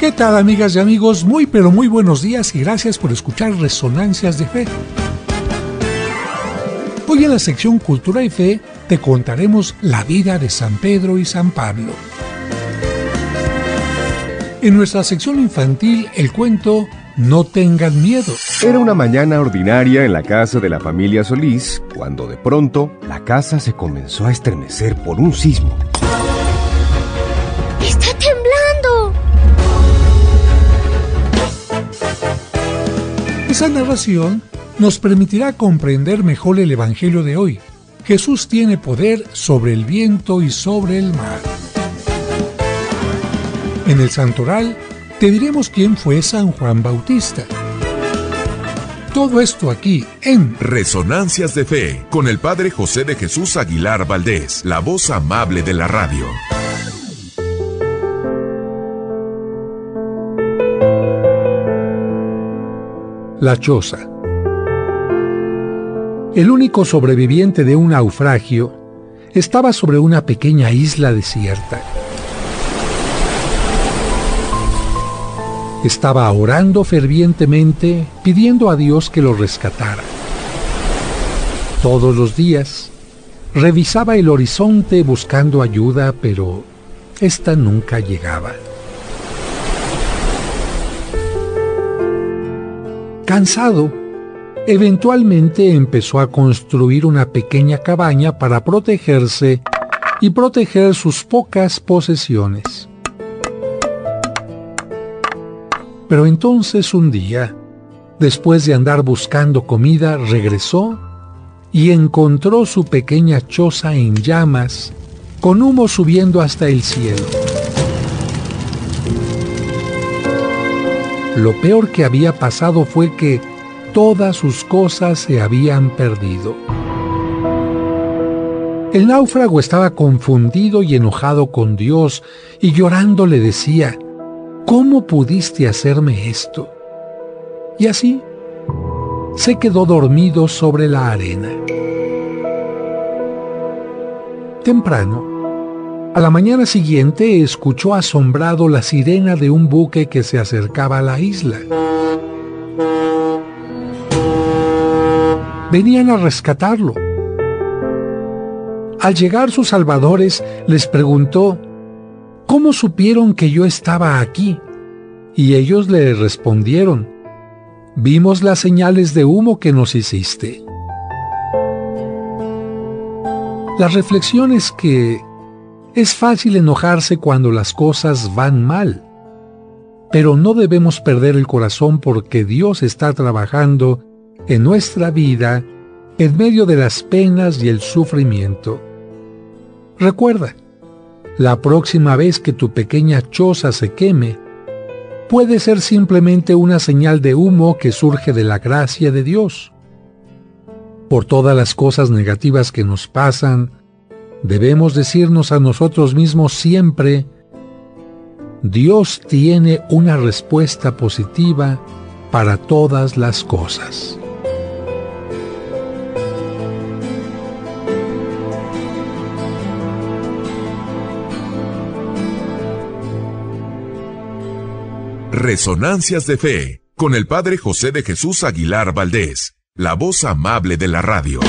¿Qué tal, amigas y amigos? Muy pero muy buenos días y gracias por escuchar Resonancias de Fe. Hoy en la sección Cultura y Fe te contaremos la vida de San Pedro y San Pablo. En nuestra sección infantil, el cuento No tengan miedo. Era una mañana ordinaria en la casa de la familia Solís, cuando de pronto la casa se comenzó a estremecer por un sismo. ¡Está temblando! Esa narración nos permitirá comprender mejor el Evangelio de hoy. Jesús tiene poder sobre el viento y sobre el mar. En el santoral te diremos quién fue San Juan Bautista. Todo esto aquí en Resonancias de Fe, con el Padre José de Jesús Aguilar Valdés, la voz amable de la radio. La choza. El único sobreviviente de un naufragio estaba sobre una pequeña isla desierta. Estaba orando fervientemente, pidiendo a Dios que lo rescatara. Todos los días revisaba el horizonte buscando ayuda, pero esta nunca llegaba. Cansado, eventualmente empezó a construir una pequeña cabaña para protegerse y proteger sus pocas posesiones. Pero entonces un día, después de andar buscando comida, regresó y encontró su pequeña choza en llamas, con humo subiendo hasta el cielo. Lo peor que había pasado fue que todas sus cosas se habían perdido. El náufrago estaba confundido y enojado con Dios, y llorando le decía: ¿cómo pudiste hacerme esto? Y así se quedó dormido sobre la arena. Temprano, a la mañana siguiente, escuchó asombrado la sirena de un buque que se acercaba a la isla. Venían a rescatarlo. Al llegar sus salvadores, les preguntó: ¿cómo supieron que yo estaba aquí? Y ellos le respondieron: vimos las señales de humo que nos hiciste. La reflexión es que es fácil enojarse cuando las cosas van mal, pero no debemos perder el corazón porque Dios está trabajando en nuestra vida en medio de las penas y el sufrimiento. Recuerda, la próxima vez que tu pequeña choza se queme, puede ser simplemente una señal de humo que surge de la gracia de Dios. Por todas las cosas negativas que nos pasan, debemos decirnos a nosotros mismos siempre: Dios tiene una respuesta positiva para todas las cosas. Resonancias de Fe, con el Padre José de Jesús Aguilar Valdés, la voz amable de la radio.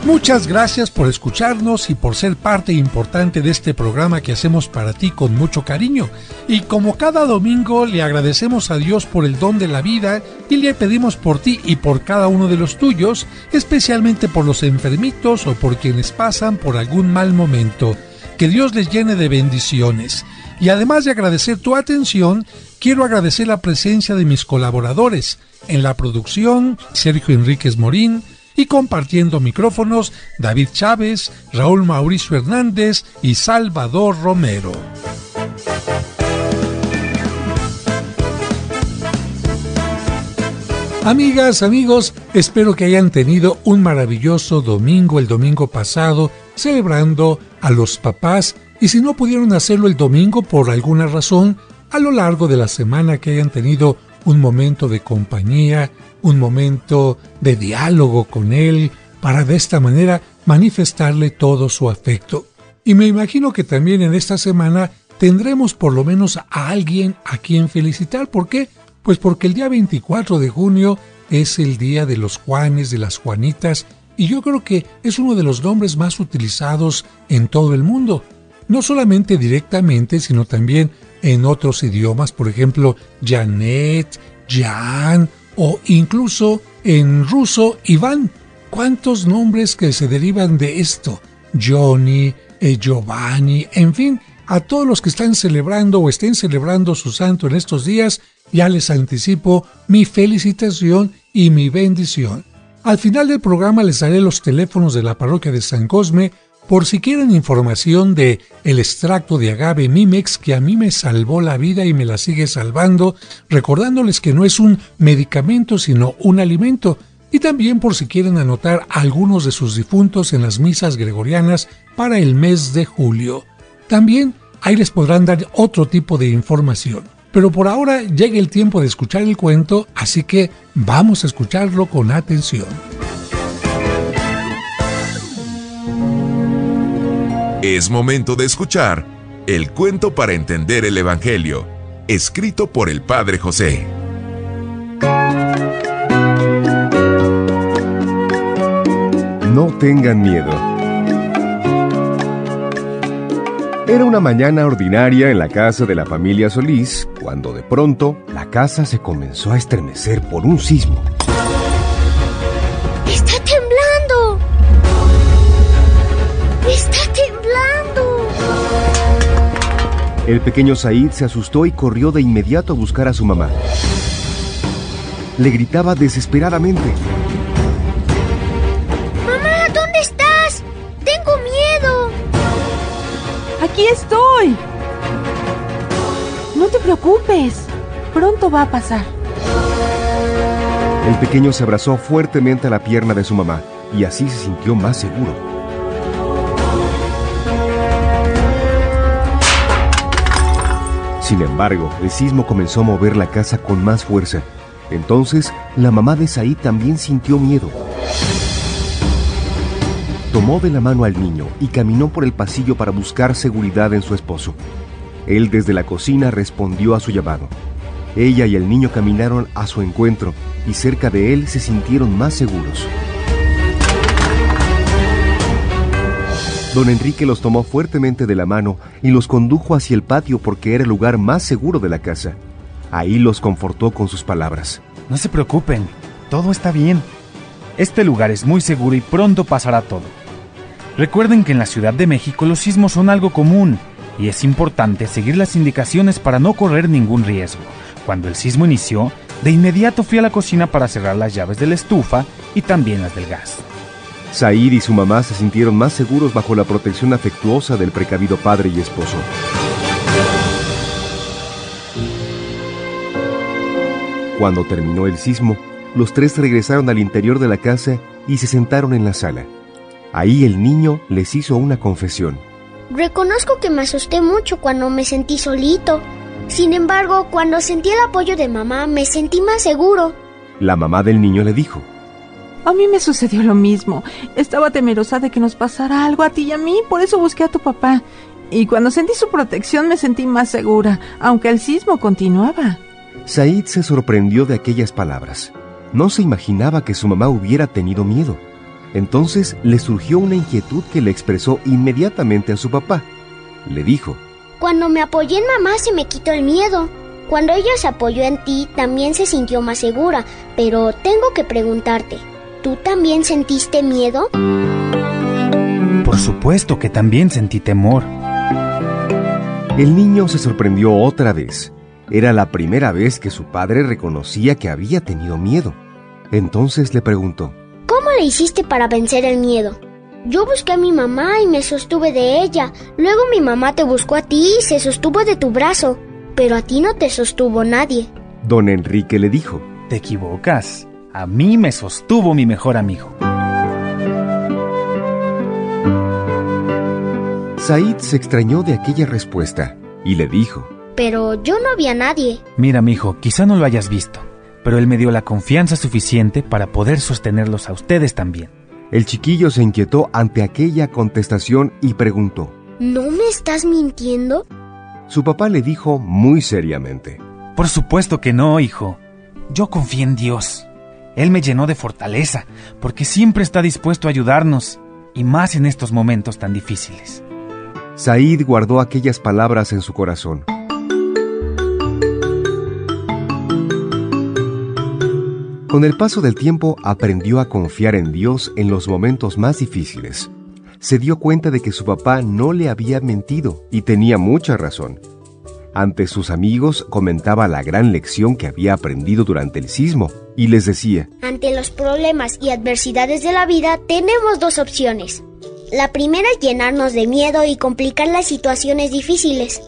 Muchas gracias por escucharnos y por ser parte importante de este programa que hacemos para ti con mucho cariño. Y como cada domingo, le agradecemos a Dios por el don de la vida y le pedimos por ti y por cada uno de los tuyos, especialmente por los enfermitos o por quienes pasan por algún mal momento. Que Dios les llene de bendiciones. Y además de agradecer tu atención, quiero agradecer la presencia de mis colaboradores. En la producción, Sergio Enríquez Morín, y compartiendo micrófonos, David Chávez, Raúl Mauricio Hernández y Salvador Romero. Amigas, amigos, espero que hayan tenido un maravilloso domingo el domingo pasado, celebrando a los papás, y si no pudieron hacerlo el domingo por alguna razón, a lo largo de la semana que hayan tenido un momento de compañía un momento de diálogo con él, para de esta manera manifestarle todo su afecto. Y me imagino que también en esta semana tendremos por lo menos a alguien a quien felicitar. ¿Por qué? Pues porque el día 24 de junio es el día de los Juanes, de las Juanitas, y yo creo que es uno de los nombres más utilizados en todo el mundo. No solamente directamente, sino también en otros idiomas, por ejemplo, Janet, Jan, o incluso en ruso, Iván. ¿Cuántos nombres que se derivan de esto? Johnny, Giovanni, en fin, a todos los que están celebrando o estén celebrando su santo en estos días, ya les anticipo mi felicitación y mi bendición. Al final del programa les daré los teléfonos de la parroquia de San Cosme por si quieren información de el extracto de agave Mimex que a mí me salvó la vida y me la sigue salvando, recordándoles que no es un medicamento sino un alimento, y también por si quieren anotar a algunos de sus difuntos en las misas gregorianas para el mes de julio. También ahí les podrán dar otro tipo de información. Pero por ahora llega el tiempo de escuchar el cuento, así que vamos a escucharlo con atención. Es momento de escuchar el cuento para entender el Evangelio, escrito por el Padre José. No tengan miedo. Era una mañana ordinaria en la casa de la familia Solís, cuando de pronto la casa se comenzó a estremecer por un sismo. ¡Está temblando! ¡Está temblando! El pequeño Said se asustó y corrió de inmediato a buscar a su mamá. Le gritaba desesperadamente. ¡Mamá, ¿dónde estás? ¡Tengo miedo! ¡Aquí estoy! No te preocupes, pronto va a pasar. El pequeño se abrazó fuertemente a la pierna de su mamá y así se sintió más seguro. Sin embargo, el sismo comenzó a mover la casa con más fuerza. Entonces, la mamá de Said también sintió miedo. Tomó de la mano al niño y caminó por el pasillo para buscar seguridad en su esposo. Él desde la cocina respondió a su llamado. Ella y el niño caminaron a su encuentro y cerca de él se sintieron más seguros. Don Enrique los tomó fuertemente de la mano y los condujo hacia el patio porque era el lugar más seguro de la casa. Ahí los confortó con sus palabras. No se preocupen, todo está bien. Este lugar es muy seguro y pronto pasará todo. Recuerden que en la Ciudad de México los sismos son algo común y es importante seguir las indicaciones para no correr ningún riesgo. Cuando el sismo inició, de inmediato fui a la cocina para cerrar las llaves de la estufa y también las del gas. Said y su mamá se sintieron más seguros bajo la protección afectuosa del precavido padre y esposo. Cuando terminó el sismo, los tres regresaron al interior de la casa y se sentaron en la sala. Ahí el niño les hizo una confesión. Reconozco que me asusté mucho cuando me sentí solito. Sin embargo, cuando sentí el apoyo de mamá, me sentí más seguro. La mamá del niño le dijo. A mí me sucedió lo mismo. Estaba temerosa de que nos pasara algo a ti y a mí, por eso busqué a tu papá. Y cuando sentí su protección me sentí más segura, aunque el sismo continuaba. Said se sorprendió de aquellas palabras. No se imaginaba que su mamá hubiera tenido miedo. Entonces le surgió una inquietud que le expresó inmediatamente a su papá. Le dijo: Cuando me apoyé en mamá se me quitó el miedo. Cuando ella se apoyó en ti, también se sintió más segura. Pero tengo que preguntarte, ¿tú también sentiste miedo? Por supuesto que también sentí temor. El niño se sorprendió otra vez. Era la primera vez que su padre reconocía que había tenido miedo. Entonces le preguntó: ¿Cómo le hiciste para vencer el miedo? Yo busqué a mi mamá y me sostuve de ella. Luego mi mamá te buscó a ti y se sostuvo de tu brazo. Pero a ti no te sostuvo nadie. Don Enrique le dijo: Te equivocas. A mí me sostuvo mi mejor amigo. Said se extrañó de aquella respuesta y le dijo: Pero yo no vi a nadie. Mira, mijo, quizá no lo hayas visto, pero Él me dio la confianza suficiente para poder sostenerlos a ustedes también. El chiquillo se inquietó ante aquella contestación y preguntó: ¿No me estás mintiendo? Su papá le dijo muy seriamente: Por supuesto que no, hijo. Yo confié en Dios. Él me llenó de fortaleza, porque siempre está dispuesto a ayudarnos, y más en estos momentos tan difíciles. Said guardó aquellas palabras en su corazón. Con el paso del tiempo aprendió a confiar en Dios en los momentos más difíciles. Se dio cuenta de que su papá no le había mentido y tenía mucha razón. Ante sus amigos comentaba la gran lección que había aprendido durante el sismo y les decía: Ante los problemas y adversidades de la vida tenemos dos opciones. La primera es llenarnos de miedo y complicar las situaciones difíciles.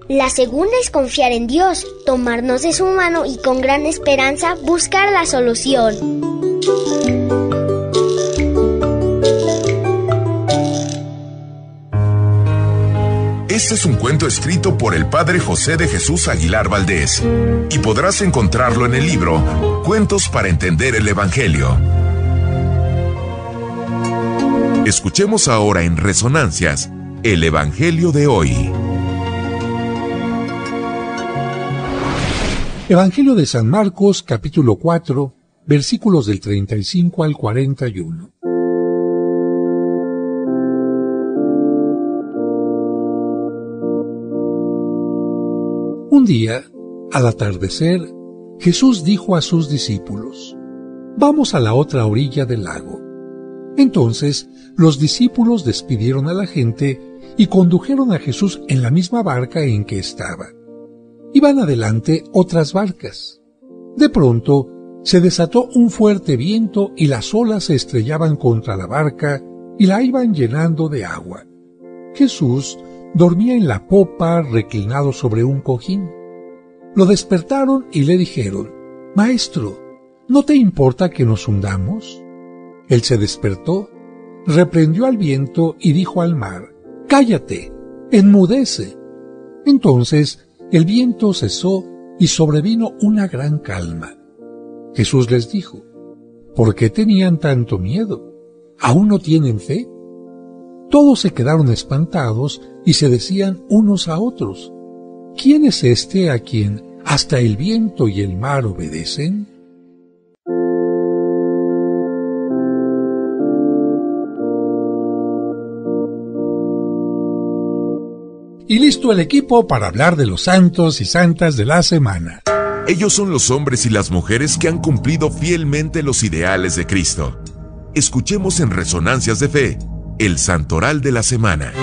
La segunda es confiar en Dios, tomarnos de su mano y con gran esperanza buscar la solución. Este es un cuento escrito por el padre José de Jesús Aguilar Valdés y podrás encontrarlo en el libro Cuentos para entender el Evangelio. Escuchemos ahora en Resonancias el Evangelio de hoy. Evangelio de San Marcos, capítulo 4, versículos del 35 al 41. Un día, al atardecer, Jesús dijo a sus discípulos: «Vamos a la otra orilla del lago». Entonces, los discípulos despidieron a la gente y condujeron a Jesús en la misma barca en que estaba. Iban adelante otras barcas. De pronto, se desató un fuerte viento y las olas se estrellaban contra la barca y la iban llenando de agua. Jesús dormía en la popa reclinado sobre un cojín. Lo despertaron y le dijeron: «Maestro, ¿no te importa que nos hundamos?». Él se despertó, reprendió al viento y dijo al mar: «Cállate, enmudece». Entonces el viento cesó y sobrevino una gran calma. Jesús les dijo: «¿Por qué tenían tanto miedo? ¿Aún no tienen fe?». Todos se quedaron espantados y se decían unos a otros: «¿Quién es este a quien hasta el viento y el mar obedecen?». Y listo el equipo para hablar de los santos y santas de la semana. Ellos son los hombres y las mujeres que han cumplido fielmente los ideales de Cristo. Escuchemos en Resonancias de Fe el Santoral de la Semana.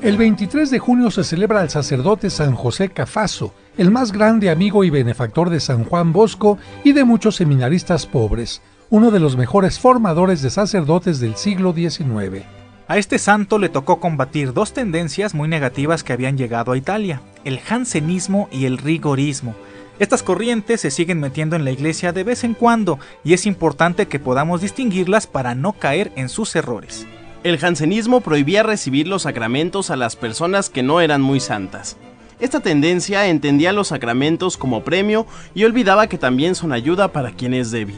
El 23 de junio se celebra al sacerdote San José Cafaso, el más grande amigo y benefactor de San Juan Bosco y de muchos seminaristas pobres, uno de los mejores formadores de sacerdotes del siglo XIX. A este santo le tocó combatir dos tendencias muy negativas que habían llegado a Italia, el jansenismo y el rigorismo. Estas corrientes se siguen metiendo en la iglesia de vez en cuando y es importante que podamos distinguirlas para no caer en sus errores. El jansenismo prohibía recibir los sacramentos a las personas que no eran muy santas. Esta tendencia entendía los sacramentos como premio y olvidaba que también son ayuda para quien es débil.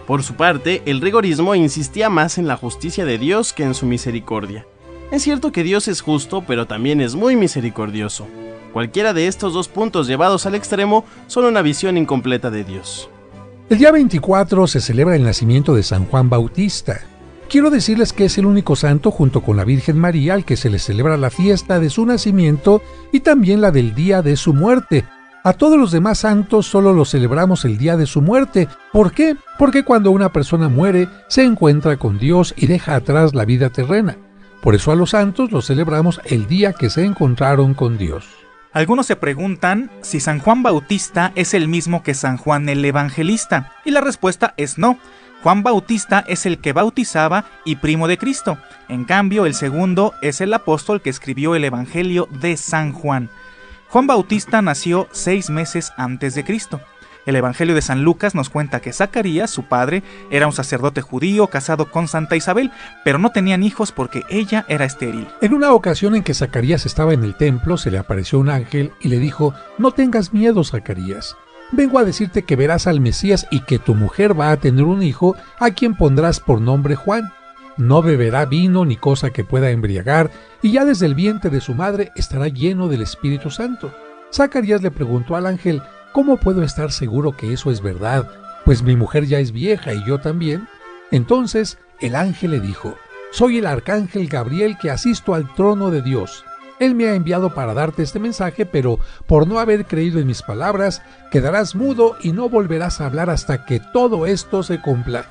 Por su parte, el rigorismo insistía más en la justicia de Dios que en su misericordia. Es cierto que Dios es justo, pero también es muy misericordioso. Cualquiera de estos dos puntos llevados al extremo son una visión incompleta de Dios. El día 24 se celebra el nacimiento de San Juan Bautista. Quiero decirles que es el único santo junto con la Virgen María al que se le celebra la fiesta de su nacimiento y también la del día de su muerte. A todos los demás santos solo los celebramos el día de su muerte. ¿Por qué? Porque cuando una persona muere, se encuentra con Dios y deja atrás la vida terrena. Por eso a los santos los celebramos el día que se encontraron con Dios. Algunos se preguntan si San Juan Bautista es el mismo que San Juan el Evangelista, y la respuesta es no. Juan Bautista es el que bautizaba y primo de Cristo. En cambio, el segundo es el apóstol que escribió el Evangelio de San Juan. Juan Bautista nació 6 meses antes de Cristo. El Evangelio de San Lucas nos cuenta que Zacarías, su padre, era un sacerdote judío casado con Santa Isabel, pero no tenían hijos porque ella era estéril. En una ocasión en que Zacarías estaba en el templo, se le apareció un ángel y le dijo: «No tengas miedo, Zacarías. Vengo a decirte que verás al Mesías y que tu mujer va a tener un hijo a quien pondrás por nombre Juan. No beberá vino ni cosa que pueda embriagar, y ya desde el vientre de su madre estará lleno del Espíritu Santo». Zacarías le preguntó al ángel: «¿Cómo puedo estar seguro que eso es verdad? Pues mi mujer ya es vieja y yo también». Entonces el ángel le dijo: «Soy el arcángel Gabriel que asisto al trono de Dios. Él me ha enviado para darte este mensaje, pero por no haber creído en mis palabras, quedarás mudo y no volverás a hablar hasta que todo esto se cumpla».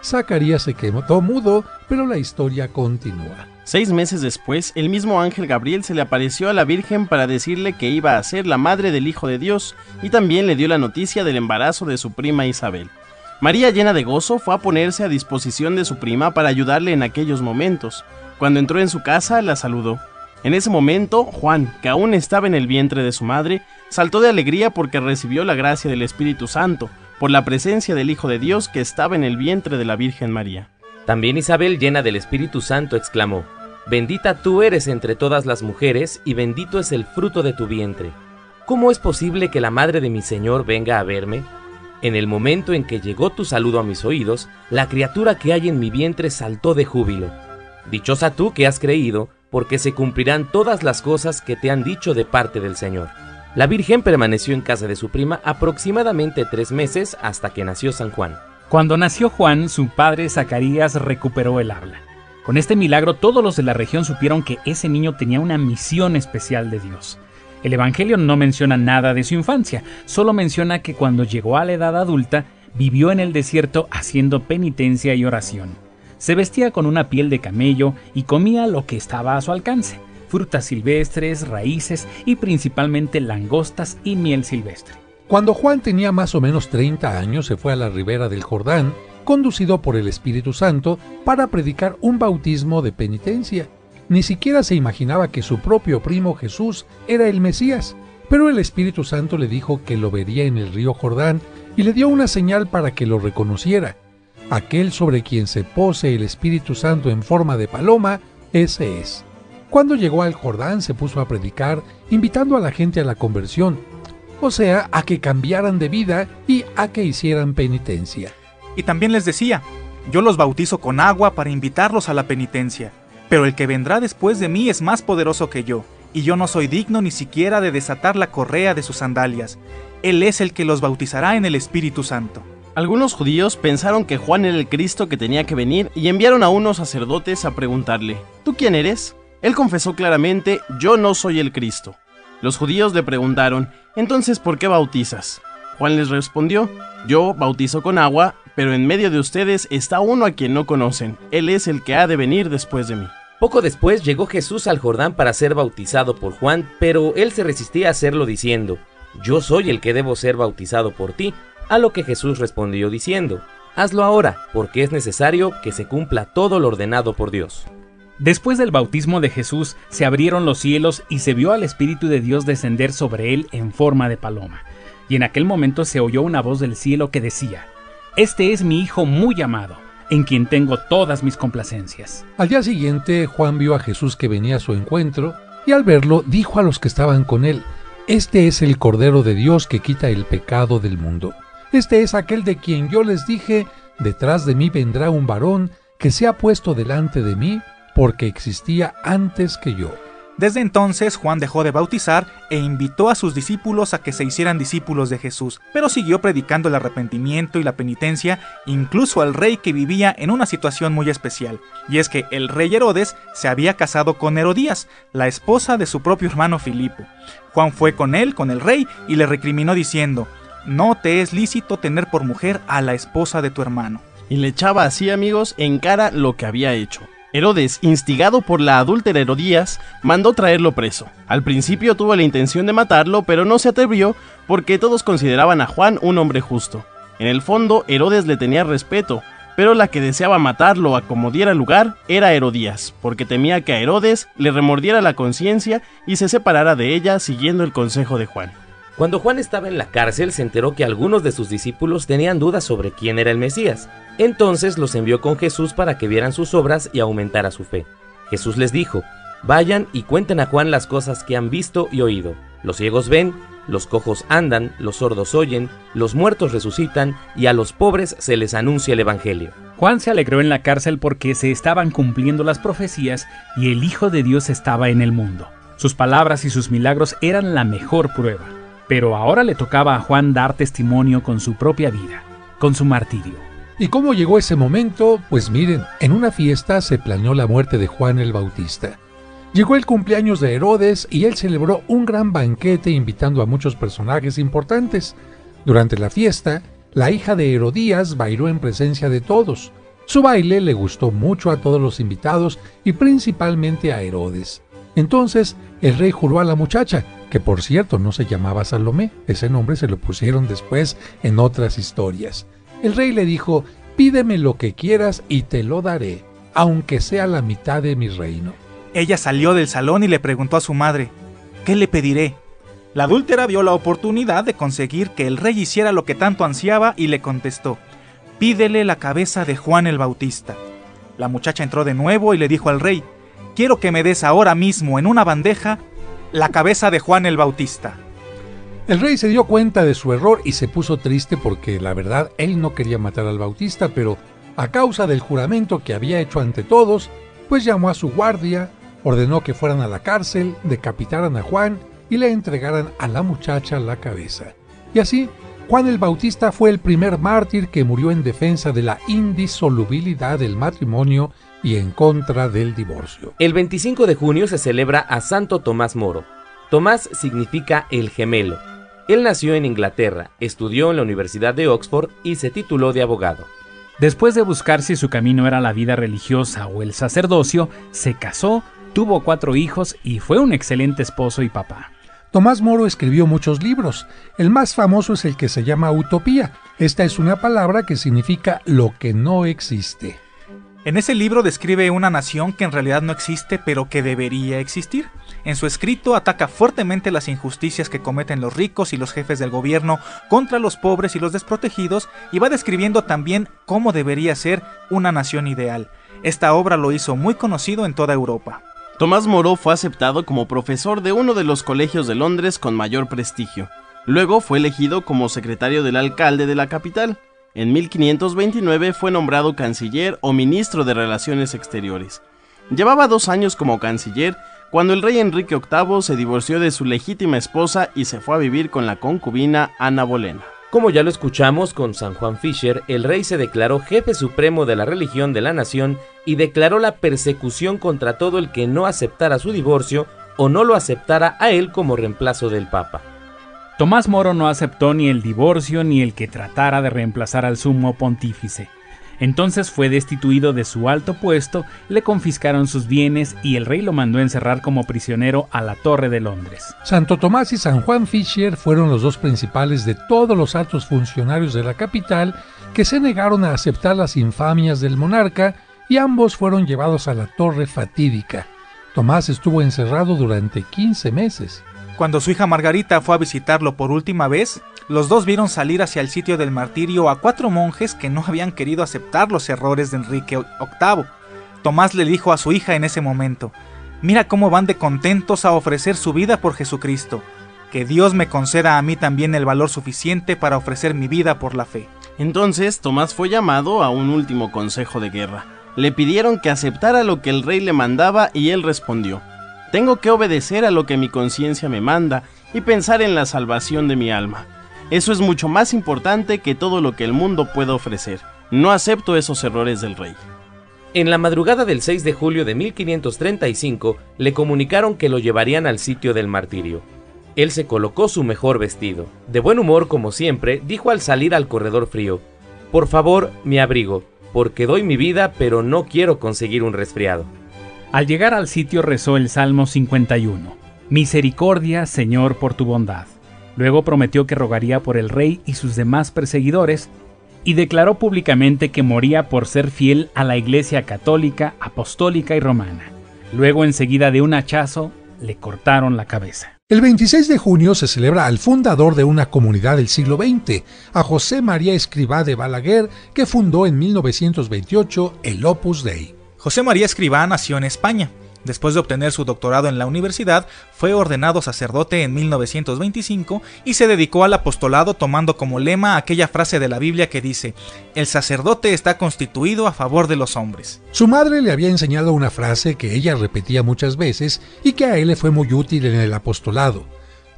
Zacarías se quedó mudo, pero la historia continúa. 6 meses después, el mismo ángel Gabriel se le apareció a la Virgen para decirle que iba a ser la madre del Hijo de Dios, y también le dio la noticia del embarazo de su prima Isabel. María, llena de gozo, fue a ponerse a disposición de su prima para ayudarle en aquellos momentos. Cuando entró en su casa, la saludó. En ese momento, Juan, que aún estaba en el vientre de su madre, saltó de alegría porque recibió la gracia del Espíritu Santo, por la presencia del Hijo de Dios que estaba en el vientre de la Virgen María. También Isabel, llena del Espíritu Santo, exclamó: «Bendita tú eres entre todas las mujeres, y bendito es el fruto de tu vientre. ¿Cómo es posible que la madre de mi Señor venga a verme? En el momento en que llegó tu saludo a mis oídos, la criatura que hay en mi vientre saltó de júbilo. Dichosa tú que has creído, porque se cumplirán todas las cosas que te han dicho de parte del Señor». La Virgen permaneció en casa de su prima aproximadamente 3 meses hasta que nació San Juan. Cuando nació Juan, su padre Zacarías recuperó el habla. Con este milagro, todos los de la región supieron que ese niño tenía una misión especial de Dios. El Evangelio no menciona nada de su infancia, solo menciona que cuando llegó a la edad adulta, vivió en el desierto haciendo penitencia y oración. Se vestía con una piel de camello y comía lo que estaba a su alcance: frutas silvestres, raíces y principalmente langostas y miel silvestre. Cuando Juan tenía más o menos 30 años, se fue a la ribera del Jordán, conducido por el Espíritu Santo, para predicar un bautismo de penitencia. Ni siquiera se imaginaba que su propio primo Jesús era el Mesías, pero el Espíritu Santo le dijo que lo vería en el río Jordán y le dio una señal para que lo reconociera. Aquel sobre quien se pose el Espíritu Santo en forma de paloma, ese es. Cuando llegó al Jordán, se puso a predicar, invitando a la gente a la conversión, o sea, a que cambiaran de vida y a que hicieran penitencia. Y también les decía: «Yo los bautizo con agua para invitarlos a la penitencia, pero el que vendrá después de mí es más poderoso que yo, y yo no soy digno ni siquiera de desatar la correa de sus sandalias. Él es el que los bautizará en el Espíritu Santo». Algunos judíos pensaron que Juan era el Cristo que tenía que venir y enviaron a unos sacerdotes a preguntarle: «¿Tú quién eres?». Él confesó claramente: «Yo no soy el Cristo». Los judíos le preguntaron: «Entonces, ¿por qué bautizas?». Juan les respondió: «Yo bautizo con agua, pero en medio de ustedes está uno a quien no conocen. Él es el que ha de venir después de mí». Poco después llegó Jesús al Jordán para ser bautizado por Juan, pero él se resistía a hacerlo diciendo: «Yo soy el que debo ser bautizado por ti». A lo que Jesús respondió diciendo: «Hazlo ahora, porque es necesario que se cumpla todo lo ordenado por Dios». Después del bautismo de Jesús, se abrieron los cielos y se vio al Espíritu de Dios descender sobre él en forma de paloma. Y en aquel momento se oyó una voz del cielo que decía: «Este es mi Hijo muy amado, en quien tengo todas mis complacencias». Al día siguiente, Juan vio a Jesús que venía a su encuentro, y al verlo, dijo a los que estaban con él: «Este es el Cordero de Dios que quita el pecado del mundo. Este es aquel de quien yo les dije: detrás de mí vendrá un varón que se ha puesto delante de mí, porque existía antes que yo». Desde entonces Juan dejó de bautizar e invitó a sus discípulos a que se hicieran discípulos de Jesús, pero siguió predicando el arrepentimiento y la penitencia incluso al rey, que vivía en una situación muy especial, y es que el rey Herodes se había casado con Herodías, la esposa de su propio hermano Filipo. Juan fue con él, con el rey, y le recriminó diciendo: «No te es lícito tener por mujer a la esposa de tu hermano». Y le echaba así, amigos, en cara lo que había hecho. Herodes, instigado por la adúltera Herodías, mandó traerlo preso. Al principio tuvo la intención de matarlo, pero no se atrevió porque todos consideraban a Juan un hombre justo. En el fondo, Herodes le tenía respeto, pero la que deseaba matarlo a como diera lugar era Herodías, porque temía que a Herodes le remordiera la conciencia y se separara de ella siguiendo el consejo de Juan. Cuando Juan estaba en la cárcel, se enteró que algunos de sus discípulos tenían dudas sobre quién era el Mesías. Entonces los envió con Jesús para que vieran sus obras y aumentara su fe. Jesús les dijo: vayan y cuenten a Juan las cosas que han visto y oído. Los ciegos ven, los cojos andan, los sordos oyen, los muertos resucitan y a los pobres se les anuncia el Evangelio. Juan se alegró en la cárcel porque se estaban cumpliendo las profecías y el Hijo de Dios estaba en el mundo. Sus palabras y sus milagros eran la mejor prueba. Pero ahora le tocaba a Juan dar testimonio con su propia vida, con su martirio. ¿Y cómo llegó ese momento? Pues miren, en una fiesta se planeó la muerte de Juan el Bautista. Llegó el cumpleaños de Herodes y él celebró un gran banquete invitando a muchos personajes importantes. Durante la fiesta, la hija de Herodías bailó en presencia de todos. Su baile le gustó mucho a todos los invitados y principalmente a Herodes. Entonces, el rey juró a la muchacha, que por cierto no se llamaba Salomé, ese nombre se lo pusieron después en otras historias. El rey le dijo: pídeme lo que quieras y te lo daré, aunque sea la mitad de mi reino. Ella salió del salón y le preguntó a su madre: ¿qué le pediré? La adúltera vio la oportunidad de conseguir que el rey hiciera lo que tanto ansiaba y le contestó: pídele la cabeza de Juan el Bautista. La muchacha entró de nuevo y le dijo al rey: quiero que me des ahora mismo en una bandeja la cabeza de Juan el Bautista. El rey se dio cuenta de su error y se puso triste porque la verdad él no quería matar al Bautista, pero a causa del juramento que había hecho ante todos, pues llamó a su guardia, ordenó que fueran a la cárcel, decapitaran a Juan y le entregaran a la muchacha la cabeza. Y así, Juan el Bautista fue el primer mártir que murió en defensa de la indisolubilidad del matrimonio y en contra del divorcio. El 25 de junio se celebra a Santo Tomás Moro. Tomás significa el gemelo. Él nació en Inglaterra, estudió en la Universidad de Oxford y se tituló de abogado. Después de buscar si su camino era la vida religiosa o el sacerdocio, se casó, tuvo 4 hijos y fue un excelente esposo y papá. Tomás Moro escribió muchos libros. El más famoso es el que se llama Utopía. Esta es una palabra que significa lo que no existe. En ese libro describe una nación que en realidad no existe, pero que debería existir. En su escrito ataca fuertemente las injusticias que cometen los ricos y los jefes del gobierno contra los pobres y los desprotegidos, y va describiendo también cómo debería ser una nación ideal. Esta obra lo hizo muy conocido en toda Europa. Tomás Moro fue aceptado como profesor de uno de los colegios de Londres con mayor prestigio. Luego fue elegido como secretario del alcalde de la capital. En 1529 fue nombrado canciller o ministro de Relaciones Exteriores. Llevaba 2 años como canciller cuando el rey Enrique VIII se divorció de su legítima esposa y se fue a vivir con la concubina Ana Bolena. Como ya lo escuchamos con San Juan Fisher, el rey se declaró jefe supremo de la religión de la nación y declaró la persecución contra todo el que no aceptara su divorcio o no lo aceptara a él como reemplazo del Papa. Tomás Moro no aceptó ni el divorcio ni el que tratara de reemplazar al sumo pontífice. Entonces fue destituido de su alto puesto, le confiscaron sus bienes y el rey lo mandó encerrar como prisionero a la Torre de Londres. Santo Tomás y San Juan Fisher fueron los 2 principales de todos los altos funcionarios de la capital que se negaron a aceptar las infamias del monarca y ambos fueron llevados a la Torre Fatídica. Tomás estuvo encerrado durante 15 meses. Cuando su hija Margarita fue a visitarlo por última vez, los dos vieron salir hacia el sitio del martirio a 4 monjes que no habían querido aceptar los errores de Enrique VIII. Tomás le dijo a su hija en ese momento: mira cómo van de contentos a ofrecer su vida por Jesucristo. Que Dios me conceda a mí también el valor suficiente para ofrecer mi vida por la fe. Entonces Tomás fue llamado a un último consejo de guerra. Le pidieron que aceptara lo que el rey le mandaba y él respondió: tengo que obedecer a lo que mi conciencia me manda y pensar en la salvación de mi alma. Eso es mucho más importante que todo lo que el mundo pueda ofrecer. No acepto esos errores del rey. En la madrugada del 6 de julio de 1535 le comunicaron que lo llevarían al sitio del martirio. Él se colocó su mejor vestido. De buen humor como siempre, dijo al salir al corredor frío: por favor, mi abrigo, porque doy mi vida pero no quiero conseguir un resfriado. Al llegar al sitio rezó el Salmo 51. Misericordia, Señor, por tu bondad. Luego prometió que rogaría por el rey y sus demás perseguidores y declaró públicamente que moría por ser fiel a la Iglesia católica, apostólica y romana. Luego, enseguida de un hachazo, le cortaron la cabeza. El 26 de junio se celebra al fundador de una comunidad del siglo XX, a José María Escrivá de Balaguer, que fundó en 1928 el Opus Dei. José María Escrivá nació en España. Después de obtener su doctorado en la universidad, fue ordenado sacerdote en 1925 y se dedicó al apostolado tomando como lema aquella frase de la Biblia que dice: «El sacerdote está constituido a favor de los hombres». Su madre le había enseñado una frase que ella repetía muchas veces y que a él le fue muy útil en el apostolado: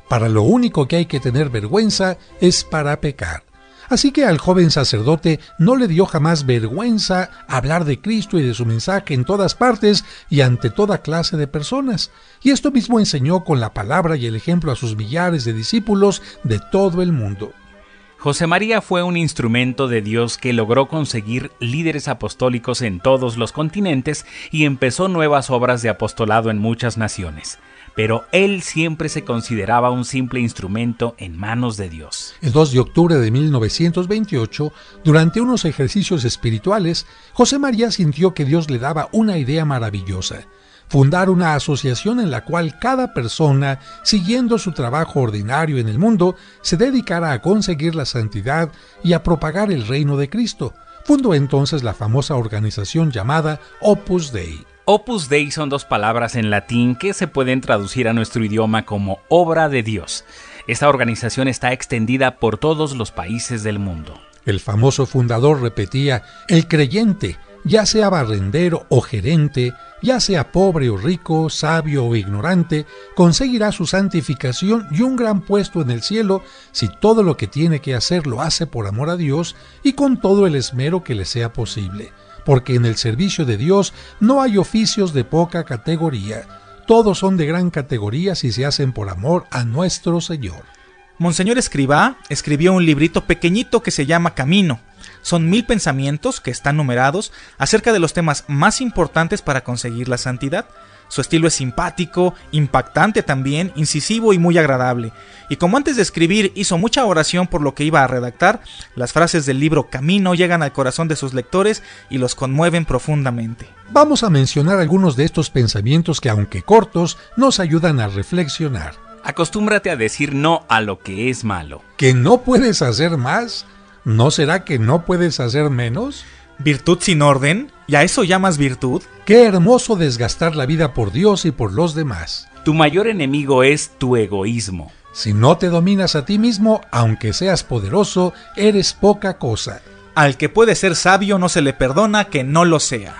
«Para lo único que hay que tener vergüenza es para pecar». Así que al joven sacerdote no le dio jamás vergüenza hablar de Cristo y de su mensaje en todas partes y ante toda clase de personas. Y esto mismo enseñó con la palabra y el ejemplo a sus millares de discípulos de todo el mundo. José María fue un instrumento de Dios que logró conseguir líderes apostólicos en todos los continentes y empezó nuevas obras de apostolado en muchas naciones. Pero él siempre se consideraba un simple instrumento en manos de Dios. El 2 de octubre de 1928, durante unos ejercicios espirituales, José María sintió que Dios le daba una idea maravillosa: fundar una asociación en la cual cada persona, siguiendo su trabajo ordinario en el mundo, se dedicara a conseguir la santidad y a propagar el reino de Cristo. Fundó entonces la famosa organización llamada Opus Dei. Opus Dei son dos palabras en latín que se pueden traducir a nuestro idioma como obra de Dios. Esta organización está extendida por todos los países del mundo. El famoso fundador repetía: el creyente, ya sea barrendero o gerente, ya sea pobre o rico, sabio o ignorante, conseguirá su santificación y un gran puesto en el cielo si todo lo que tiene que hacer lo hace por amor a Dios y con todo el esmero que le sea posible. Porque en el servicio de Dios no hay oficios de poca categoría. Todos son de gran categoría si se hacen por amor a nuestro Señor. Monseñor Escrivá escribió un librito pequeñito que se llama Camino. Son 1000 pensamientos que están numerados acerca de los temas más importantes para conseguir la santidad. Su estilo es simpático, impactante también, incisivo y muy agradable. Y como antes de escribir hizo mucha oración por lo que iba a redactar, las frases del libro Camino llegan al corazón de sus lectores y los conmueven profundamente. Vamos a mencionar algunos de estos pensamientos que, aunque cortos, nos ayudan a reflexionar. Acostúmbrate a decir no a lo que es malo. ¿Que no puedes hacer más? ¿No será que no puedes hacer menos? ¿Virtud sin orden? ¿Y a eso llamas virtud? Qué hermoso desgastar la vida por Dios y por los demás. Tu mayor enemigo es tu egoísmo. Si no te dominas a ti mismo, aunque seas poderoso, eres poca cosa. Al que puede ser sabio no se le perdona que no lo sea.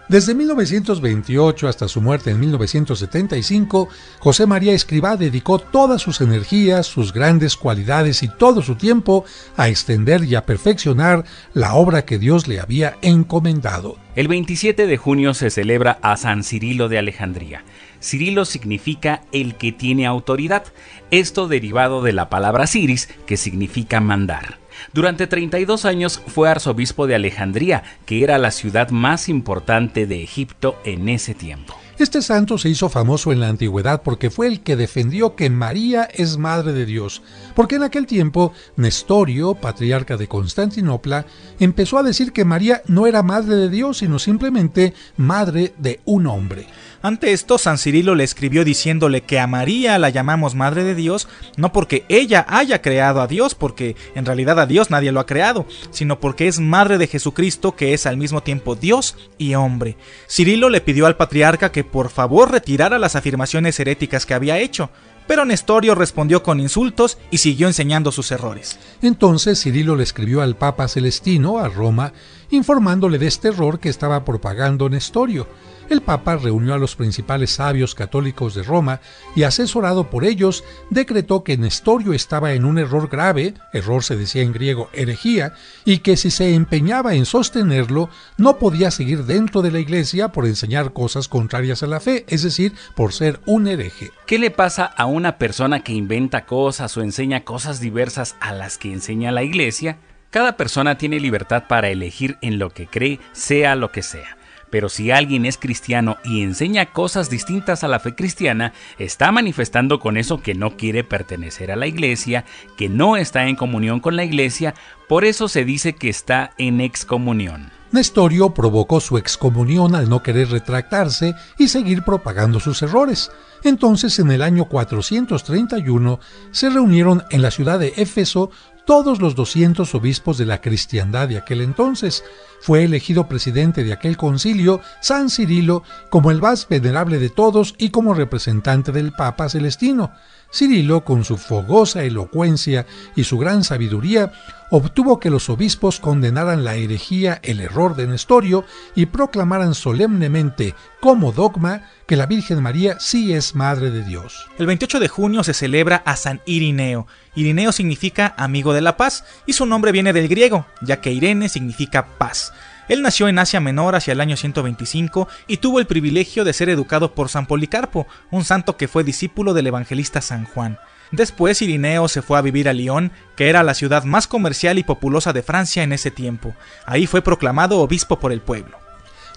Desde 1928 hasta su muerte en 1975, José María Escrivá dedicó todas sus energías, sus grandes cualidades y todo su tiempo a extender y a perfeccionar la obra que Dios le había encomendado. El 27 de junio se celebra a San Cirilo de Alejandría. Cirilo significa el que tiene autoridad, esto derivado de la palabra ciris, que significa mandar. Durante 32 años fue arzobispo de Alejandría, que era la ciudad más importante de Egipto en ese tiempo. Este santo se hizo famoso en la antigüedad porque fue el que defendió que María es madre de Dios, porque en aquel tiempo Nestorio, patriarca de Constantinopla, empezó a decir que María no era madre de Dios, sino simplemente madre de un hombre. Ante esto, San Cirilo le escribió diciéndole que a María la llamamos Madre de Dios, no porque ella haya creado a Dios, porque en realidad a Dios nadie lo ha creado, sino porque es Madre de Jesucristo, que es al mismo tiempo Dios y hombre. Cirilo le pidió al patriarca que por favor retirara las afirmaciones heréticas que había hecho, pero Nestorio respondió con insultos y siguió enseñando sus errores. Entonces Cirilo le escribió al Papa Celestino, a Roma, informándole de este error que estaba propagando Nestorio. El Papa reunió a los principales sabios católicos de Roma y, asesorado por ellos, decretó que Nestorio estaba en un error grave, error se decía en griego herejía, y que si se empeñaba en sostenerlo, no podía seguir dentro de la iglesia por enseñar cosas contrarias a la fe, es decir, por ser un hereje. ¿Qué le pasa a una persona que inventa cosas o enseña cosas diversas a las que enseña la iglesia? Cada persona tiene libertad para elegir en lo que cree, sea lo que sea. Pero si alguien es cristiano y enseña cosas distintas a la fe cristiana, está manifestando con eso que no quiere pertenecer a la iglesia, que no está en comunión con la iglesia, por eso se dice que está en excomunión. Nestorio provocó su excomunión al no querer retractarse y seguir propagando sus errores. Entonces, en el año 431, se reunieron en la ciudad de Éfeso todos los 200 obispos de la cristiandad de aquel entonces. Fue elegido presidente de aquel concilio San Cirilo como el más venerable de todos y como representante del Papa Celestino. Cirilo, con su fogosa elocuencia y su gran sabiduría, obtuvo que los obispos condenaran la herejía, el error de Nestorio, y proclamaran solemnemente como dogma que la Virgen María sí es Madre de Dios. El 28 de junio se celebra a San Irineo. Irineo significa amigo de la paz, y su nombre viene del griego, ya que Irene significa paz. Él nació en Asia Menor hacia el año 125 y tuvo el privilegio de ser educado por San Policarpo, un santo que fue discípulo del evangelista San Juan. Después Irineo se fue a vivir a Lyon, que era la ciudad más comercial y populosa de Francia en ese tiempo. Ahí fue proclamado obispo por el pueblo.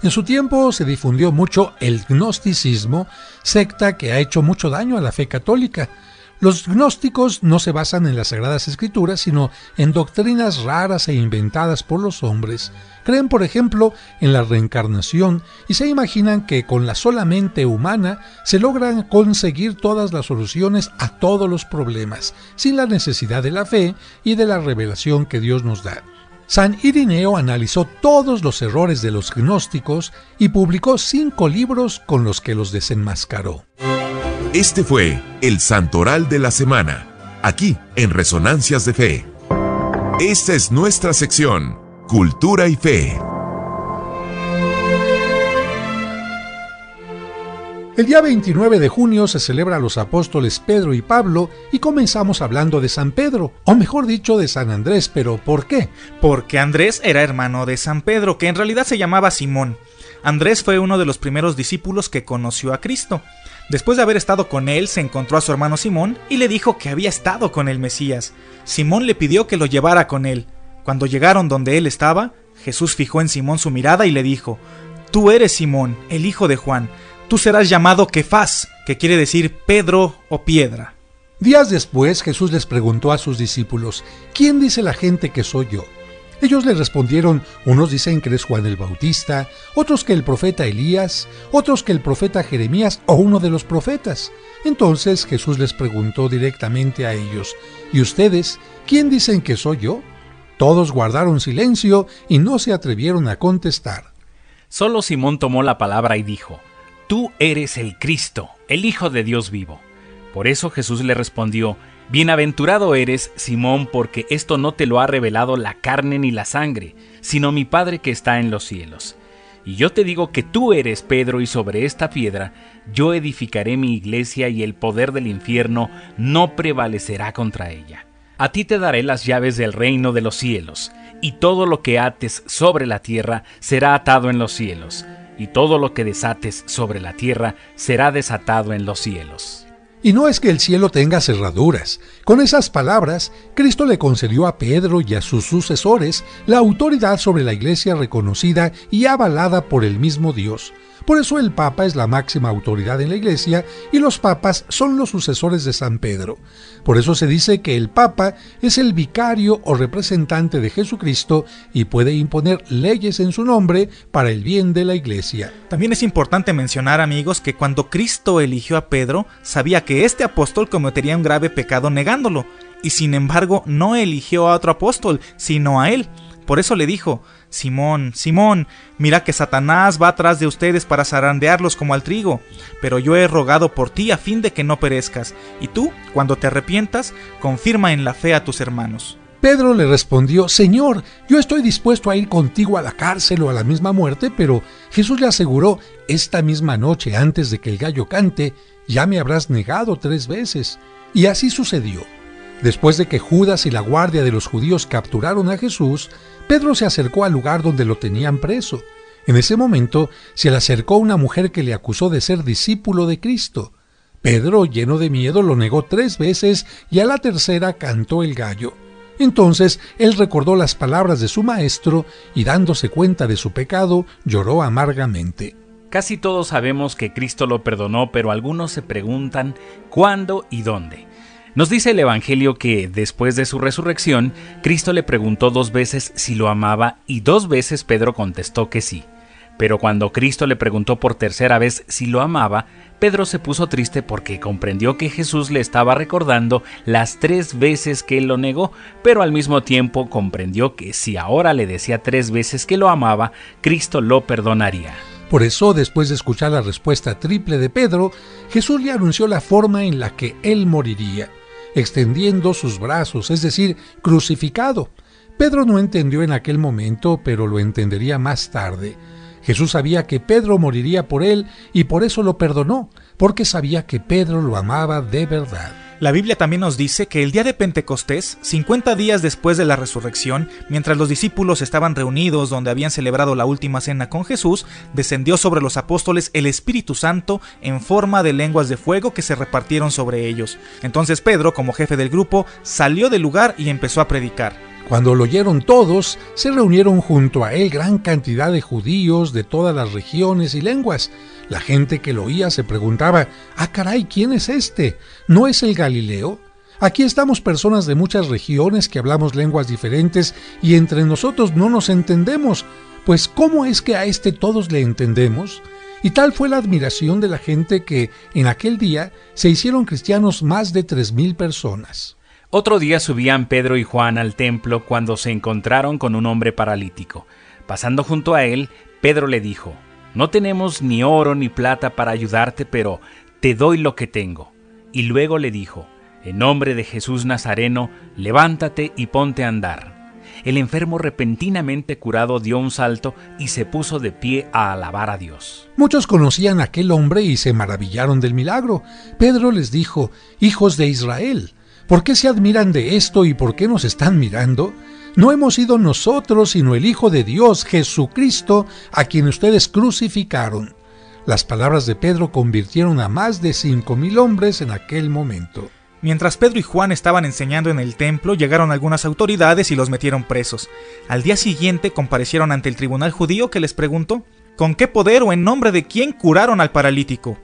En su tiempo se difundió mucho el gnosticismo, secta que ha hecho mucho daño a la fe católica. Los gnósticos no se basan en las Sagradas Escrituras, sino en doctrinas raras e inventadas por los hombres. Creen, por ejemplo, en la reencarnación y se imaginan que con la sola mente humana se logran conseguir todas las soluciones a todos los problemas, sin la necesidad de la fe y de la revelación que Dios nos da. San Irineo analizó todos los errores de los gnósticos y publicó 5 libros con los que los desenmascaró. Este fue el Santoral de la Semana, aquí en Resonancias de Fe. Esta es nuestra sección, Cultura y Fe. El día 29 de junio se celebra a los apóstoles Pedro y Pablo y comenzamos hablando de San Pedro, o mejor dicho de San Andrés, pero ¿por qué? Porque Andrés era hermano de San Pedro, que en realidad se llamaba Simón. Andrés fue uno de los primeros discípulos que conoció a Cristo. Después de haber estado con él, se encontró a su hermano Simón y le dijo que había estado con el Mesías. Simón le pidió que lo llevara con él. Cuando llegaron donde él estaba, Jesús fijó en Simón su mirada y le dijo: «Tú eres Simón, el hijo de Juan. Tú serás llamado Kefas, que quiere decir Pedro o piedra». Días después, Jesús les preguntó a sus discípulos: «¿Quién dice la gente que soy yo?». Ellos le respondieron: unos dicen que eres Juan el Bautista, otros que el profeta Elías, otros que el profeta Jeremías o uno de los profetas. Entonces Jesús les preguntó directamente a ellos: ¿y ustedes, quién dicen que soy yo? Todos guardaron silencio y no se atrevieron a contestar. Solo Simón tomó la palabra y dijo: «Tú eres el Cristo, el Hijo de Dios vivo». Por eso Jesús le respondió: «Bienaventurado eres, Simón, porque esto no te lo ha revelado la carne ni la sangre, sino mi Padre que está en los cielos. Y yo te digo que tú eres Pedro, y sobre esta piedra yo edificaré mi iglesia, y el poder del infierno no prevalecerá contra ella. A ti te daré las llaves del reino de los cielos, y todo lo que ates sobre la tierra será atado en los cielos, y todo lo que desates sobre la tierra será desatado en los cielos». Y no es que el cielo tenga cerraduras. Con esas palabras, Cristo le concedió a Pedro y a sus sucesores la autoridad sobre la iglesia reconocida y avalada por el mismo Dios. Por eso el Papa es la máxima autoridad en la iglesia y los papas son los sucesores de San Pedro. Por eso se dice que el Papa es el vicario o representante de Jesucristo y puede imponer leyes en su nombre para el bien de la iglesia. También es importante mencionar, amigos, que cuando Cristo eligió a Pedro, sabía que este apóstol cometería un grave pecado negándolo, y sin embargo no eligió a otro apóstol, sino a él. Por eso le dijo: «Simón, Simón, mira que Satanás va atrás de ustedes para zarandearlos como al trigo, pero yo he rogado por ti a fin de que no perezcas, y tú, cuando te arrepientas, confirma en la fe a tus hermanos». Pedro le respondió: «Señor, yo estoy dispuesto a ir contigo a la cárcel o a la misma muerte», pero Jesús le aseguró: «Esta misma noche, antes de que el gallo cante, ya me habrás negado 3 veces». Y así sucedió. Después de que Judas y la guardia de los judíos capturaron a Jesús, Pedro se acercó al lugar donde lo tenían preso. En ese momento se le acercó una mujer que le acusó de ser discípulo de Cristo. Pedro, lleno de miedo, lo negó 3 veces y a la tercera cantó el gallo. Entonces él recordó las palabras de su maestro y, dándose cuenta de su pecado, lloró amargamente. Casi todos sabemos que Cristo lo perdonó, pero algunos se preguntan cuándo y dónde. Nos dice el Evangelio que, después de su resurrección, Cristo le preguntó 2 veces si lo amaba y 2 veces Pedro contestó que sí. Pero cuando Cristo le preguntó por tercera vez si lo amaba, Pedro se puso triste porque comprendió que Jesús le estaba recordando las 3 veces que él lo negó, pero al mismo tiempo comprendió que si ahora le decía 3 veces que lo amaba, Cristo lo perdonaría. Por eso, después de escuchar la respuesta triple de Pedro, Jesús le anunció la forma en la que él moriría, extendiendo sus brazos, es decir, crucificado. Pedro no entendió en aquel momento, pero lo entendería más tarde. Jesús sabía que Pedro moriría por él y por eso lo perdonó, porque sabía que Pedro lo amaba de verdad. La Biblia también nos dice que el día de Pentecostés, 50 días después de la resurrección, mientras los discípulos estaban reunidos donde habían celebrado la última cena con Jesús, descendió sobre los apóstoles el Espíritu Santo en forma de lenguas de fuego que se repartieron sobre ellos. Entonces Pedro, como jefe del grupo, salió del lugar y empezó a predicar. Cuando lo oyeron todos, se reunieron junto a él gran cantidad de judíos de todas las regiones y lenguas. La gente que lo oía se preguntaba: «Ah, caray, ¿quién es este? ¿No es el Galileo? Aquí estamos personas de muchas regiones que hablamos lenguas diferentes y entre nosotros no nos entendemos. Pues, ¿cómo es que a este todos le entendemos?». Y tal fue la admiración de la gente que, en aquel día, se hicieron cristianos más de 3,000 personas. Otro día subían Pedro y Juan al templo cuando se encontraron con un hombre paralítico. Pasando junto a él, Pedro le dijo: «No tenemos ni oro ni plata para ayudarte, pero te doy lo que tengo». Y luego le dijo: «En nombre de Jesús Nazareno, levántate y ponte a andar». El enfermo, repentinamente curado, dio un salto y se puso de pie a alabar a Dios. Muchos conocían a aquel hombre y se maravillaron del milagro. Pedro les dijo: «Hijos de Israel, ¿por qué se admiran de esto y por qué nos están mirando? No hemos sido nosotros, sino el Hijo de Dios, Jesucristo, a quien ustedes crucificaron». Las palabras de Pedro convirtieron a más de 5,000 hombres en aquel momento. Mientras Pedro y Juan estaban enseñando en el templo, llegaron algunas autoridades y los metieron presos. Al día siguiente comparecieron ante el tribunal judío, que les preguntó: ¿con qué poder o en nombre de quién curaron al paralítico?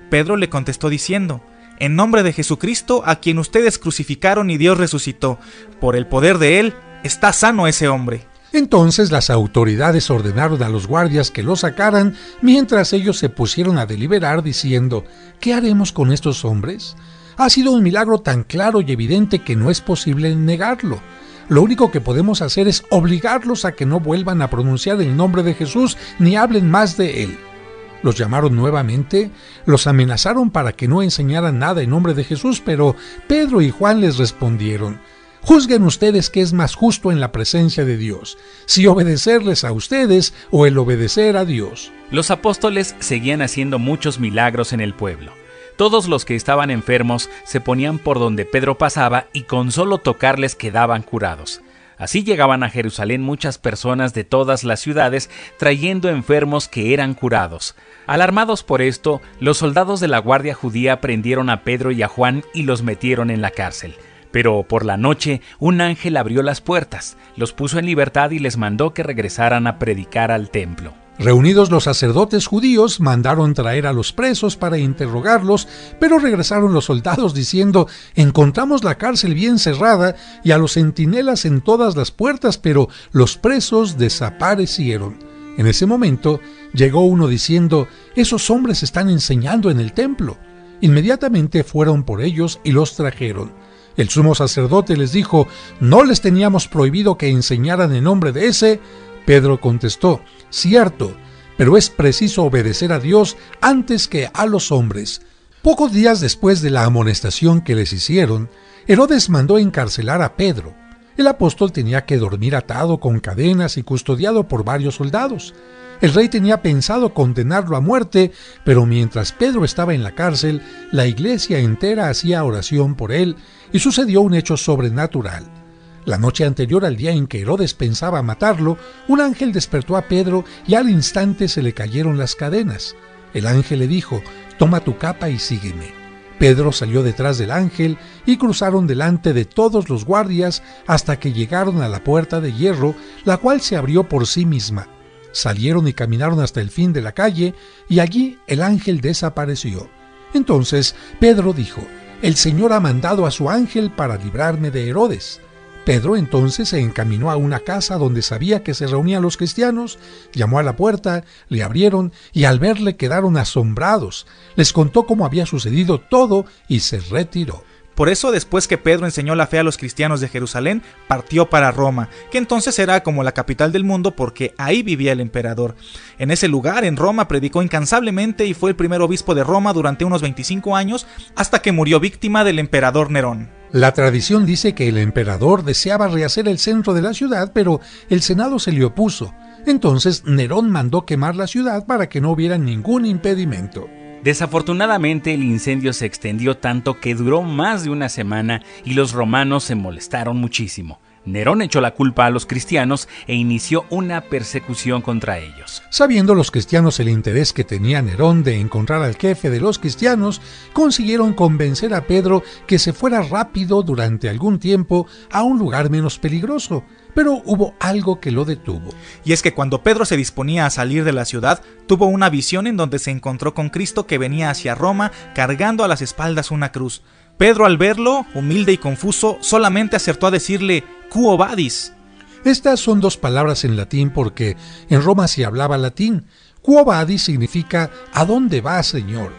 Pedro le contestó diciendo: «En nombre de Jesucristo, a quien ustedes crucificaron y Dios resucitó. Por el poder de él, está sano ese hombre». Entonces las autoridades ordenaron a los guardias que lo sacaran, mientras ellos se pusieron a deliberar diciendo: «¿Qué haremos con estos hombres? Ha sido un milagro tan claro y evidente que no es posible negarlo. Lo único que podemos hacer es obligarlos a que no vuelvan a pronunciar el nombre de Jesús ni hablen más de él». Los llamaron nuevamente, los amenazaron para que no enseñaran nada en nombre de Jesús, pero Pedro y Juan les respondieron: «Juzguen ustedes qué es más justo en la presencia de Dios, si obedecerles a ustedes o el obedecer a Dios». Los apóstoles seguían haciendo muchos milagros en el pueblo. Todos los que estaban enfermos se ponían por donde Pedro pasaba y con solo tocarles quedaban curados. Así llegaban a Jerusalén muchas personas de todas las ciudades trayendo enfermos que eran curados. Alarmados por esto, los soldados de la guardia judía prendieron a Pedro y a Juan y los metieron en la cárcel. Pero por la noche un ángel abrió las puertas, los puso en libertad y les mandó que regresaran a predicar al templo. Reunidos los sacerdotes judíos, mandaron traer a los presos para interrogarlos, pero regresaron los soldados diciendo: «Encontramos la cárcel bien cerrada y a los centinelas en todas las puertas, pero los presos desaparecieron». En ese momento llegó uno diciendo: «Esos hombres están enseñando en el templo». Inmediatamente fueron por ellos y los trajeron. El sumo sacerdote les dijo: «¿No les teníamos prohibido que enseñaran en nombre de ese?». Pedro contestó: «Cierto, pero es preciso obedecer a Dios antes que a los hombres». Pocos días después de la amonestación que les hicieron, Herodes mandó encarcelar a Pedro. El apóstol tenía que dormir atado con cadenas y custodiado por varios soldados. El rey tenía pensado condenarlo a muerte, pero mientras Pedro estaba en la cárcel, la iglesia entera hacía oración por él y sucedió un hecho sobrenatural. La noche anterior al día en que Herodes pensaba matarlo, un ángel despertó a Pedro y al instante se le cayeron las cadenas. El ángel le dijo: «Toma tu capa y sígueme». Pedro salió detrás del ángel y cruzaron delante de todos los guardias hasta que llegaron a la puerta de hierro, la cual se abrió por sí misma. Salieron y caminaron hasta el fin de la calle y allí el ángel desapareció. Entonces Pedro dijo: el Señor ha mandado a su ángel para librarme de Herodes. Pedro entonces se encaminó a una casa donde sabía que se reunían los cristianos, llamó a la puerta, le abrieron y al verle quedaron asombrados. Les contó cómo había sucedido todo y se retiró. Por eso, después que Pedro enseñó la fe a los cristianos de Jerusalén, partió para Roma, que entonces era como la capital del mundo porque ahí vivía el emperador. En ese lugar, en Roma, predicó incansablemente y fue el primer obispo de Roma durante unos 25 años, hasta que murió víctima del emperador Nerón. La tradición dice que el emperador deseaba rehacer el centro de la ciudad, pero el Senado se le opuso. Entonces Nerón mandó quemar la ciudad para que no hubiera ningún impedimento. Desafortunadamente el incendio se extendió tanto que duró más de una semana y los romanos se molestaron muchísimo. Nerón echó la culpa a los cristianos e inició una persecución contra ellos. Sabiendo los cristianos el interés que tenía Nerón de encontrar al jefe de los cristianos, consiguieron convencer a Pedro que se fuera rápido durante algún tiempo a un lugar menos peligroso. Pero hubo algo que lo detuvo. Y es que cuando Pedro se disponía a salir de la ciudad, tuvo una visión en donde se encontró con Cristo que venía hacia Roma cargando a las espaldas una cruz. Pedro, al verlo, humilde y confuso, solamente acertó a decirle «Quo vadis?». Estas son dos palabras en latín porque en Roma se hablaba latín. «Quo vadis» significa «¿A dónde vas, Señor?».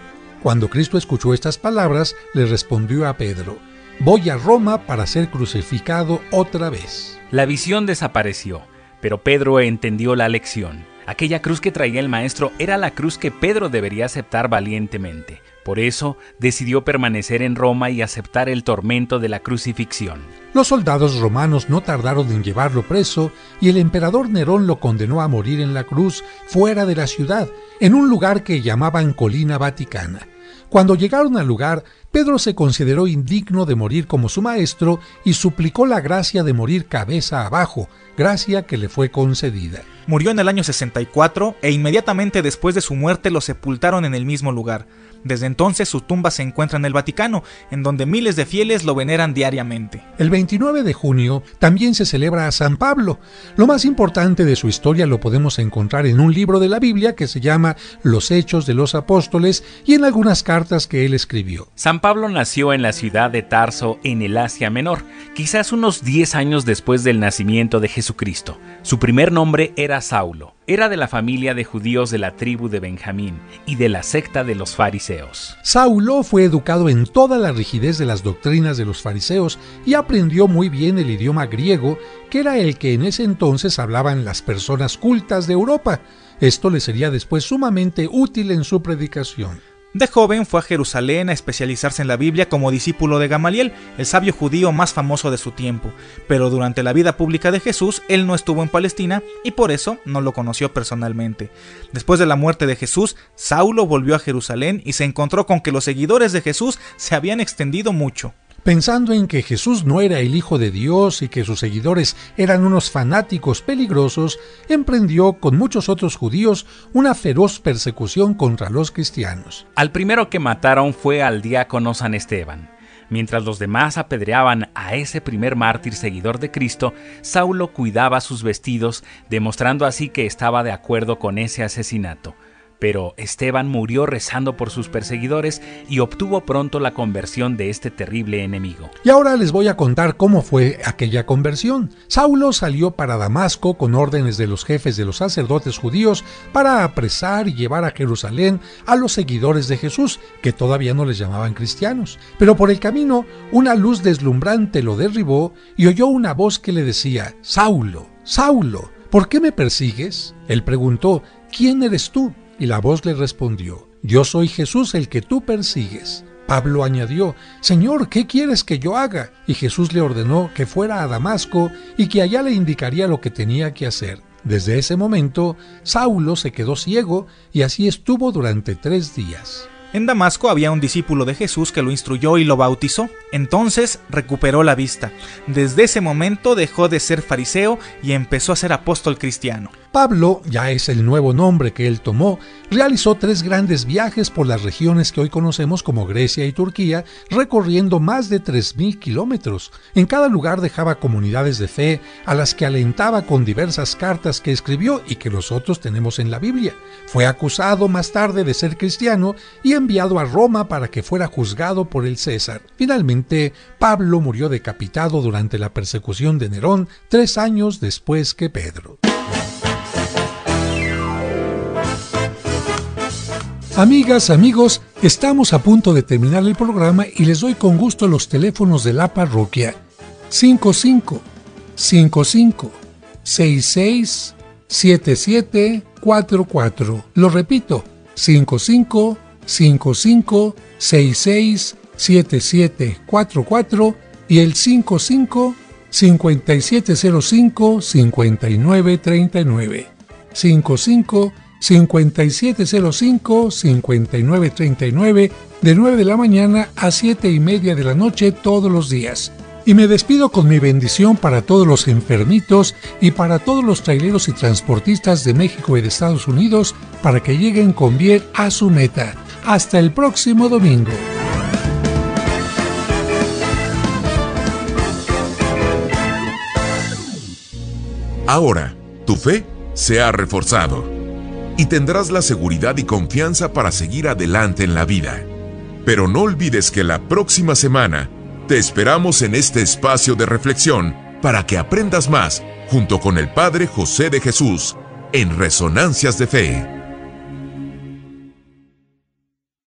Cuando Cristo escuchó estas palabras, le respondió a Pedro «Voy a Roma para ser crucificado otra vez». La visión desapareció, pero Pedro entendió la lección. Aquella cruz que traía el maestro era la cruz que Pedro debería aceptar valientemente. Por eso decidió permanecer en Roma y aceptar el tormento de la crucifixión. Los soldados romanos no tardaron en llevarlo preso y el emperador Nerón lo condenó a morir en la cruz fuera de la ciudad, en un lugar que llamaban Colina Vaticana. Cuando llegaron al lugar, Pedro se consideró indigno de morir como su maestro y suplicó la gracia de morir cabeza abajo, gracia que le fue concedida. Murió en el año 64 e inmediatamente después de su muerte lo sepultaron en el mismo lugar. Desde entonces su tumba se encuentra en el Vaticano, en donde miles de fieles lo veneran diariamente. El 29 de junio también se celebra a San Pablo. Lo más importante de su historia lo podemos encontrar en un libro de la Biblia que se llama Los Hechos de los Apóstoles y en algunas cartas que él escribió. San Pablo nació en la ciudad de Tarso, en el Asia Menor, quizás unos 10 años después del nacimiento de Jesucristo. Su primer nombre era Saulo. Era de la familia de judíos de la tribu de Benjamín y de la secta de los fariseos. Saulo fue educado en toda la rigidez de las doctrinas de los fariseos y aprendió muy bien el idioma griego, que era el que en ese entonces hablaban las personas cultas de Europa. Esto le sería después sumamente útil en su predicación. De joven fue a Jerusalén a especializarse en la Biblia como discípulo de Gamaliel, el sabio judío más famoso de su tiempo, pero durante la vida pública de Jesús, él no estuvo en Palestina y por eso no lo conoció personalmente. Después de la muerte de Jesús, Saulo volvió a Jerusalén y se encontró con que los seguidores de Jesús se habían extendido mucho. Pensando en que Jesús no era el Hijo de Dios y que sus seguidores eran unos fanáticos peligrosos, emprendió con muchos otros judíos una feroz persecución contra los cristianos. Al primero que mataron fue al diácono San Esteban. Mientras los demás apedreaban a ese primer mártir seguidor de Cristo, Saulo cuidaba sus vestidos, demostrando así que estaba de acuerdo con ese asesinato. Pero Esteban murió rezando por sus perseguidores y obtuvo pronto la conversión de este terrible enemigo. Y ahora les voy a contar cómo fue aquella conversión. Saulo salió para Damasco con órdenes de los jefes de los sacerdotes judíos para apresar y llevar a Jerusalén a los seguidores de Jesús, que todavía no les llamaban cristianos. Pero por el camino, una luz deslumbrante lo derribó y oyó una voz que le decía: «Saulo, Saulo, ¿por qué me persigues?». Él preguntó: «¿Quién eres tú?». Y la voz le respondió: «Yo soy Jesús el que tú persigues». Pablo añadió: «Señor, ¿qué quieres que yo haga?». Y Jesús le ordenó que fuera a Damasco y que allá le indicaría lo que tenía que hacer. Desde ese momento, Saulo se quedó ciego y así estuvo durante 3 días. En Damasco había un discípulo de Jesús que lo instruyó y lo bautizó. Entonces recuperó la vista. Desde ese momento dejó de ser fariseo y empezó a ser apóstol cristiano. Pablo, ya es el nuevo nombre que él tomó, realizó 3 grandes viajes por las regiones que hoy conocemos como Grecia y Turquía, recorriendo más de 3.000 kilómetros. En cada lugar dejaba comunidades de fe a las que alentaba con diversas cartas que escribió y que nosotros tenemos en la Biblia. Fue acusado más tarde de ser cristiano y enviado a Roma para que fuera juzgado por el César. Finalmente, Pablo murió decapitado durante la persecución de Nerón 3 años después que Pedro. Amigas, amigos, estamos a punto de terminar el programa y les doy con gusto los teléfonos de la parroquia. 55 55 66 77 44. Lo repito, 55 55 66 77 44 y el 55 5705 59 39. 55 5705 59 39 de 9 de la mañana a 7:30 de la noche todos los días. Y me despido con mi bendición para todos los enfermitos y para todos los traileros y transportistas de México y de Estados Unidos para que lleguen con bien a su meta. Hasta el próximo domingo. Ahora, tu fe se ha reforzado y tendrás la seguridad y confianza para seguir adelante en la vida. Pero no olvides que la próxima semana te esperamos en este espacio de reflexión para que aprendas más junto con el Padre José de Jesús en Resonancias de Fe.